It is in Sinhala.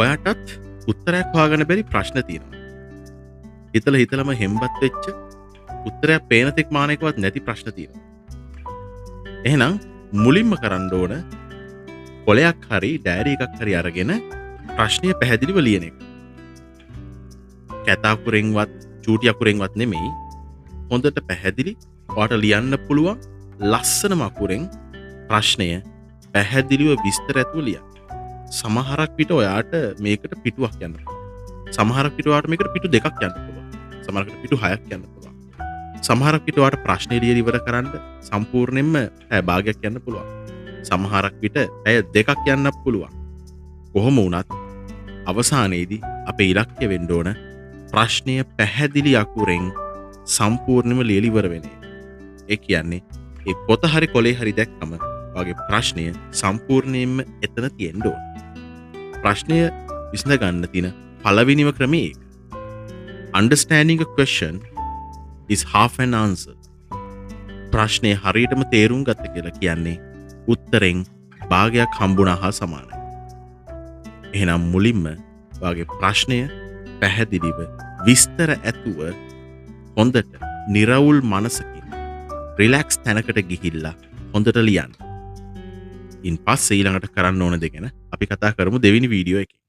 ඔයාටත් උත්තරයක් හොයාගන්න බැරි ප්‍රශ්න තියෙනවා. හිතලම හෙම්බත් වෙච්ච උත්තරයක් පේන තෙක් මානයකවත් නැති ප්‍රශ්න තියෙනවා. එහෙනම් මුලින්ම කරන්න ඕන කොලයක් හරි ඩයරි එකක් හරි අරගෙන ප්‍රශ්නය පැහැදිලිව ලියන එක. කැත අකුරෙන්වත් චූටි අකුරෙන්වත් නෙමෙයි, හොඳට පැහැදිලි ඔයාට ලියන්න පුළුවන් ලස්සනම අකුරෙන් ප්‍රශ්නය පැහැදිලිව විස්තර ඇතුව ලියන්න. සමහරක් විට ඔයාට මේකට පිටුවක් යන්න පුළුවන්. සමහරක් විට ඔයාට මේකට පිටු දෙකක් යන්න පුළුවන්. සමහරකට පිටු 6ක් යන්න පුළුවන්. සමහරක් විට ඔයාට ප්‍රශ්නේ ලියලා ඉවර කරන්න සම්පූර්ණයෙන්ම පැය භාගයක් යන්න පුළුවන්. සමහරක් විට පැය දෙකක් යන්නත් පුළුවන්. කොහොම වුණත් අවසානයේදී අපේ ඉලක්කය වෙන්න ඕන ප්‍රශ්නය පැහැදිලි අකුරෙන් සම්පූර්ණයෙන්ම ලියලා ඉවර වෙන එක. ඒ කියන්නේ ඒ පොත හරි කොලේ හරි දැක්කම ඔයාගේ ප්‍රශ්නය සම්පූර්ණයෙන්ම එතන තියෙන්න ඕන. ප්‍රශ්නය විසඳ ගන්න තියෙන පළවෙනිම ක්‍රමය ඒක. Understanding a question is half an answer. ප්‍රශ්නය හරියටම තේරුම් ගත්ත කියලා කියන්නේ උත්තරෙන් භාගයක් හම්බුණා හා සමානයි. එහෙනම් මුලින්ම ඔයාගේ ප්‍රශ්නය පැහැදිලිව විස්තර ඇතුව හොඳට නිරවුල් මනසකින් රිලැක්ස් තැනකට ගිහිල්ලා හොඳට ලියන්න. ඉන් පස්සේ ඊළඟට කරන්න ඕන දේ ගැන අපි කතා කරමු දෙවෙනි වීඩියෝ එකේ.